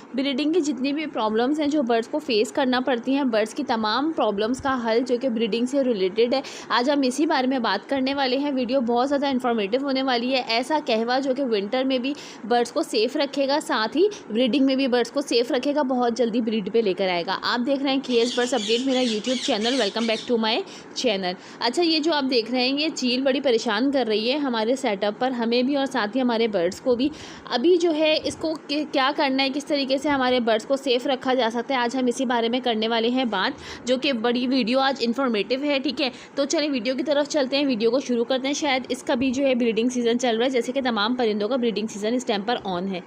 Breeding की जितनी भी प्रॉब्लम्स हैं जो बर्ड्स को फेस करना पड़ती हैं, बर्ड्स की तमाम प्रॉब्लम्स का हल जो कि ब्रीडिंग से रिलेटेड है, आज हम इसी बारे में बात करने वाले हैं। वीडियो बहुत ज़्यादा इन्फॉर्मेटिव होने वाली है। ऐसा कहवा जो कि विंटर में भी बर्ड्स को सेफ़ रखेगा, साथ ही ब्रीडिंग में भी बर्ड्स को सेफ़ रखेगा, बहुत जल्दी ब्रीड पे लेकर आएगा। आप देख रहे हैं केएस बर्ड्स अपडेट, मेरा YouTube channel. Welcome back to my channel. अच्छा, ये जो आप देख रहे हैं ये चील बड़ी परेशान कर रही है हमारे सेटअप पर, हमें भी और साथ ही हमारे बर्ड्स को भी। अभी जो है इसको क्या करना है, किस तरीके से हमारे बर्ड्स को सेफ़ रखा जा सकता है, आज हम इसी बारे में करने वाले हैं बात, जो कि बड़ी वीडियो आज इन्फॉर्मेटिव है। ठीक है, तो चलिए वीडियो की तरफ चलते हैं, वीडियो को शुरू करते हैं। शायद इसका भी जो है ब्रीडिंग सीज़न चल रहा है, जैसे कि तमाम परिंदों का ब्रीडिंग सीज़न इस टाइम पर ऑन है।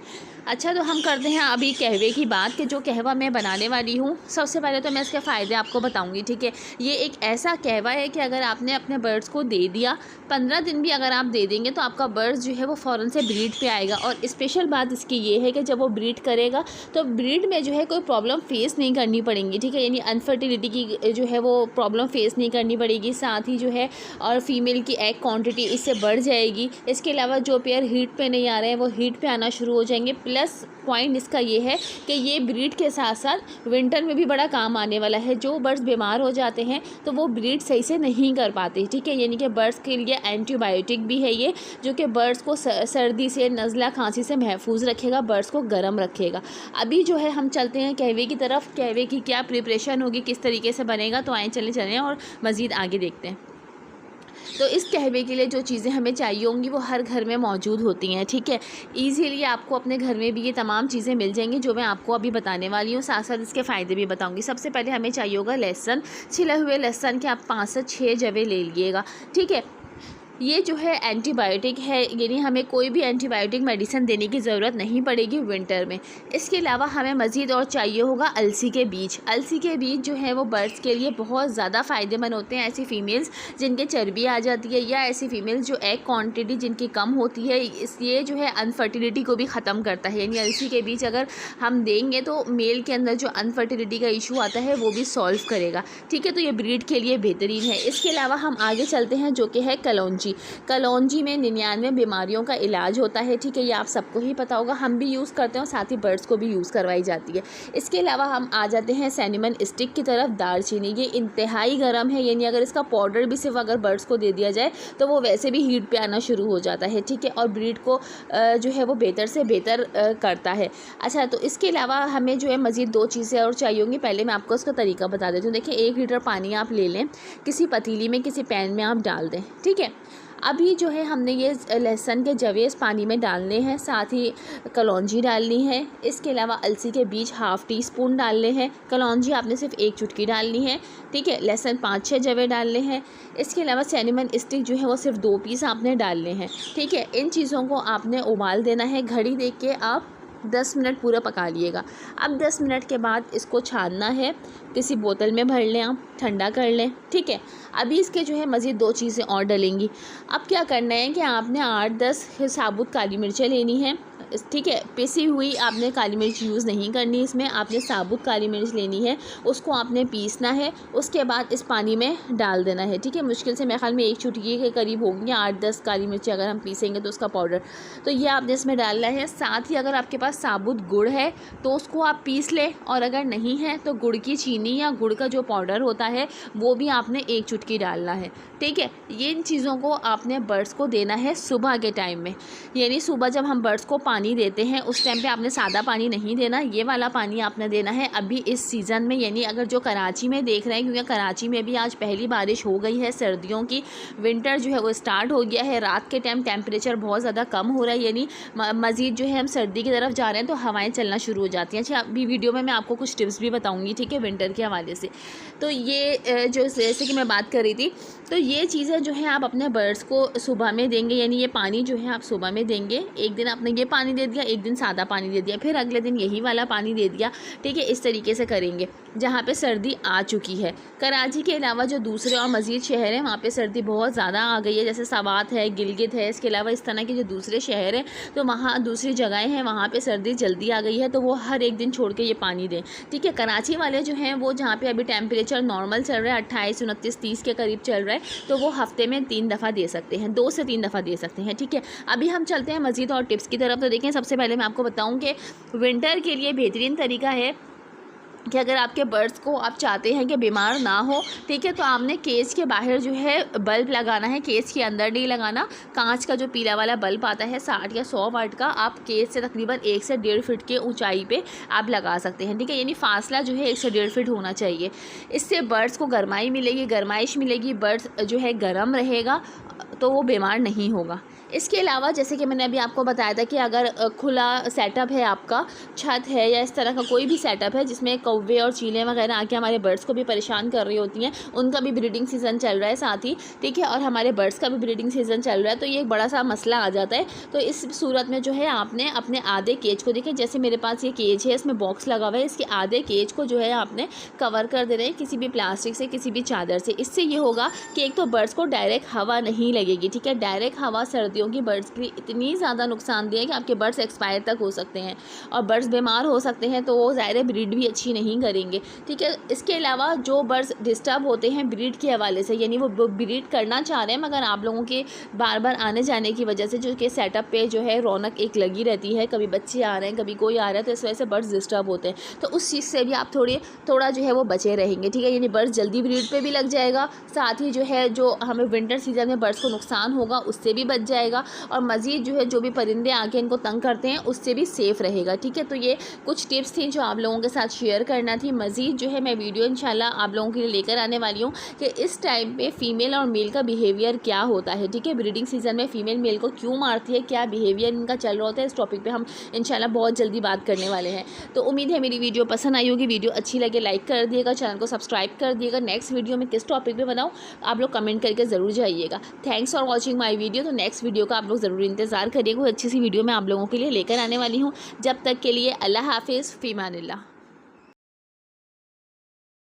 अच्छा, तो हम करते हैं अभी कहवे की बात, कि जो कहवा मैं बनाने वाली हूँ, सबसे पहले तो मैं इसके फ़ायदे आपको बताऊँगी। ठीक है, ये एक ऐसा कहवा है कि अगर आपने अपने बर्ड्स को दे दिया, 15 दिन भी अगर आप दे देंगे तो आपका बर्ड्स जो है वो फ़ौरन से ब्रीड पे आएगा। और स्पेशल बात इसकी ये है कि जब वो ब्रीड करेगा तो ब्रीड में जो है कोई प्रॉब्लम फेस नहीं करनी पड़ेगी। ठीक है, यानी अनफर्टिलिटी की जो है वो प्रॉब्लम फेस नहीं करनी पड़ेगी, साथ ही जो है और फीमेल की एग क्वांटिटी इससे बढ़ जाएगी। इसके अलावा जो पेयर हीट पे नहीं आ रहे हैं वो हीट पे आना शुरू हो जाएंगे। प्लस पॉइंट इसका ये है कि ये ब्रीड के साथ साथ विंटर में भी बड़ा काम आने वाला है। जो बर्ड्स बीमार हो जाते हैं तो वो ब्रीड सही से नहीं कर पाते। ठीक है, यानी कि बर्ड्स के लिए एंटीबायोटिक भी है ये, जो कि बर्ड्स को सर्दी से, नज़ला, खांसी से महफूज रखेगा, बर्ड्स को गर्म रखेगा। अभी जो है हम चलते हैं कहवे की तरफ। कहवे की क्या प्रिपरेशन होगी, किस तरीके से बनेगा, तो आए चलें और मज़ीद आगे देखते हैं। तो इस कहवे के लिए जो चीज़ें हमें चाहिए होंगी वो हर घर में मौजूद होती हैं। ठीक है, ईज़िली आपको अपने घर में भी ये तमाम चीज़ें मिल जाएंगी जो मैं आपको अभी बताने वाली हूँ, साथ साथ इसके फ़ायदे भी बताऊँगी। सबसे पहले हमें चाहिए होगा लहसुन, छिले हुए लहसुन के आप 5 से 6 जवे ले लीजिएगा। ठीक है, ये जो है एंटीबायोटिक है, यानी हमें कोई भी एंटीबायोटिक मेडिसिन देने की ज़रूरत नहीं पड़ेगी विंटर में। इसके अलावा हमें मज़ीद और चाहिए होगा अलसी के बीज। अलसी के बीज जो है वो बर्ड्स के लिए बहुत ज़्यादा फ़ायदेमंद होते हैं। ऐसी फ़ीमेल्स जिनके चर्बी आ जाती है, या ऐसी फ़ीमेल्स जो एग क्वांटिटी जिनकी कम होती है, ये जो है अनफर्टिलिटी को भी ख़त्म करता है। यानी अलसी के बीज अगर हम देंगे तो मेल के अंदर जो अनफर्टिलिटी का इशू आता है वो भी सॉल्व करेगा। ठीक है, तो ये ब्रीड के लिए बेहतरीन है। इसके अलावा हम आगे चलते हैं, जो कि है कलौंजी। कलौंजी में 99 बीमारियों का इलाज होता है। ठीक है, ये आप सबको ही पता होगा, हम भी यूज़ करते हैं और साथ ही बर्ड्स को भी यूज़ करवाई जाती है। इसके अलावा हम आ जाते हैं सिनेमन स्टिक की तरफ। दालचीनी, ये इंतहाई गर्म है, यानी अगर इसका पाउडर भी सिर्फ अगर बर्ड्स को दे दिया जाए तो वो वैसे भी हीट पे आना शुरू हो जाता है। ठीक है, और ब्रीड को जो है वो बेहतर से बेहतर करता है। अच्छा, तो इसके अलावा हमें जो है मज़ीद 2 चीज़ें और चाहिए होंगी। पहले मैं आपको उसका तरीका बता देती हूँ। देखिए, 1 लीटर पानी आप ले लें, किसी पतीली में, किसी पैन में आप डाल दें। ठीक है, अभी जो है हमने ये लहसुन के जवे इस पानी में डालने हैं, साथ ही कलौंजी डालनी है। इसके अलावा अलसी के बीज ½ टी स्पून डालने हैं। कलौंजी आपने सिर्फ 1 चुटकी डालनी है। ठीक है, लहसुन 5-6 जवे डालने हैं। इसके अलावा सिनेमन स्टिक जो है वो सिर्फ 2 पीस आपने डालने हैं। ठीक है, इन चीज़ों को आपने उबाल देना है। घड़ी देख के आप 10 मिनट पूरा पका लिएगा। अब 10 मिनट के बाद इसको छानना है, किसी बोतल में भर लें, आप ठंडा कर लें। ठीक है, अभी इसके जो है मज़ीद 2 चीज़ें और डलेंगी। अब क्या करना है कि आपने 8-10 साबुत काली मिर्चें लेनी हैं। ठीक है, पिसी हुई आपने काली मिर्च यूज़ नहीं करनी इसमें, आपने साबुत काली मिर्च लेनी है, उसको आपने पीसना है। उसके बाद इस पानी में डाल देना है। ठीक है, मुश्किल से मेरे ख्याल में 1 चुटकी के करीब होगी, 8-10 काली मिर्ची अगर हम पीसेंगे तो उसका पाउडर, तो ये आपने इसमें डालना है। साथ ही अगर आपके पास साबुत गुड़ है तो उसको आप पीस लें, और अगर नहीं है तो गुड़ की चीनी या गुड़ का जो पाउडर होता है वो भी आपने 1 चुटकी डालना है। ठीक है, ये इन चीज़ों को आपने बर्ड्स को देना है सुबह के टाइम में। यानी सुबह जब हम बर्ड्स को पानी देते हैं उस टाइम पे आपने सादा पानी नहीं देना, ये वाला पानी आपने देना है अभी इस सीज़न में। यानी अगर जो कराची में देख रहे हैं, क्योंकि कराची में भी आज पहली बारिश हो गई है सर्दियों की, विंटर जो है वो स्टार्ट हो गया है। रात के टाइम टेम्परेचर बहुत ज़्यादा कम हो रहा है, यानी मज़ीद जो है हम सर्दी की तरफ जा रहे हैं तो हवाएँ चलना शुरू हो जाती हैं। अच्छा, अभी वीडियो में मैं आपको कुछ टिप्स भी बताऊँगी। ठीक है, विंटर के हवाले से। तो ये जो जैसे कि मैं बात कर रही थी, तो ये चीज़ें जो है आप अपने बर्ड्स को सुबह में देंगे, यानी ये पानी जो है आप सुबह में देंगे। एक दिन आपने ये पानी दे दिया, एक दिन सादा पानी दे दिया, फिर अगले दिन यही वाला पानी दे दिया। ठीक है, इस तरीके से करेंगे जहाँ पे सर्दी आ चुकी है। कराची के अलावा जो दूसरे और मज़ीद शहर हैं वहाँ पे सर्दी बहुत ज़्यादा आ गई है, जैसे सवात है, गिलगित है। इसके अलावा इस तरह के जो दूसरे शहर हैं तो वहाँ दूसरी जगहें हैं वहाँ पे सर्दी जल्दी आ गई है, तो वो हर एक दिन छोड़ के ये पानी दें। ठीक है, कराची वाले जो हैं वो जहाँ पे अभी टेम्परेचर नॉर्मल चल रहा है 28, 29, 30 के करीब चल रहा है, तो वो हफ्ते में 3 दफ़ा दे सकते हैं, 2 से 3 दफ़ा दे सकते हैं। ठीक है, अभी हम चलते हैं मज़ीद और टिप्स की तरफ। तो देखिए, देखें, सबसे पहले मैं आपको बताऊं कि विंटर के लिए बेहतरीन तरीका है कि अगर आपके बर्ड्स को आप चाहते हैं कि बीमार ना हो, ठीक है, तो आपने केज के बाहर जो है बल्ब लगाना है, केज के अंदर नहीं लगाना। कांच का जो पीला वाला बल्ब आता है 60 या 100 वाट का, आप केज से तकरीबन 1 से 1.5 फीट के ऊंचाई पे आप लगा सकते हैं, ठीक है, यानी फासला जो है 1 से 1.5 फीट होना चाहिए। इससे बर्ड्स को गर्माई मिलेगी, गर्माइश मिलेगी, बर्ड्स जो है गर्म रहेगा तो वो बीमार नहीं होगा। इसके अलावा जैसे कि मैंने अभी आपको बताया था कि अगर खुला सेटअप है, आपका छत है या इस तरह का कोई भी सेटअप है जिसमें कौवे और चीलें वगैरह आके हमारे बर्ड्स को भी परेशान कर रही होती हैं, उनका भी ब्रीडिंग सीज़न चल रहा है साथ ही, ठीक है, और हमारे बर्ड्स का भी ब्रीडिंग सीज़न चल रहा है, तो ये एक बड़ा सा मसला आ जाता है। तो इस सूरत में जो है आपने अपने आधे केज को, देखिए जैसे मेरे पास ये केज है, इसमें बॉक्स लगा हुआ है, इसके आधे केज को जो है आपने कवर कर दे रहे हैं किसी भी प्लास्टिक से, किसी भी चादर से। इससे ये होगा कि एक तो बर्ड्स को डायरेक्ट हवा नहीं लगेगी, ठीक है, डायरेक्ट हवा सर्दियों की बर्ड्स के लिए इतनी ज़्यादा नुकसानदेह है कि आपके बर्ड्स एक्सपायर तक हो सकते हैं और बर्ड्स बीमार हो सकते हैं, तो वो ज़ाहिर ब्रीड भी अच्छी नहीं करेंगे, ठीक है। इसके अलावा जो बर्ड्स डिस्टर्ब होते हैं ब्रीड के हवाले से, यानी वो ब्रीड करना चाह रहे हैं मगर आप लोगों के बार बार आने जाने की वजह से जो कि सेटअप पे जो है रौनक एक लगी रहती है, कभी बच्चे आ रहे हैं, कभी कोई आ रहा है, तो इस वजह से बर्ड्स डिस्टर्ब होते हैं, तो उस चीज़ से भी आप थोड़ा जो है वो बचे रहेंगे, ठीक है, यानी बर्ड्स जल्दी ब्रीड पे भी लग जाएगा, साथ ही जो है जो हमें विंटर सीजन में बर्ड्स को नुकसान होगा उससे भी बच जाएगा, और मज़ीद जो है जो भी परिंदे आके इनको तंग करते हैं उससे भी सेफ़ रहेगा, ठीक है। तो ये कुछ टिप्स थी जो आप लोगों के साथ शेयर करना थी। मज़ीद जो है मैं वीडियो इंशाल्लाह आप लोगों के लिए लेकर आने वाली हूँ कि इस टाइम पे फ़ीमेल और मेल का बिहेवियर क्या होता है, ठीक है, ब्रीडिंग सीज़न में फ़ीमेल मेल को क्यों मारती है, क्या बिहेवियर इनका चल रहा होता है, इस टॉपिक पर हम इंशाल्लाह बहुत जल्दी बात करने वाले हैं। तो उम्मीद है मेरी वीडियो पसंद आई होगी, वीडियो अच्छी लगे लाइक कर दिएगा, चैनल को सब्सक्राइब कर दिएगा। नेक्स्ट वीडियो में किस टॉपिक पर बनाऊँ आप लोग कमेंट करके ज़रूर जाइएगा। Thanks for watching my video. तो नेक्स्ट वीडियो का आप लोग ज़रूर इंतज़ार करिएगा, अच्छी सी वीडियो मैं आप लोगों के लिए लेकर आने वाली हूँ। जब तक के लिए अल्लाह हाफिज़, फ़ी अमानिल्लाह।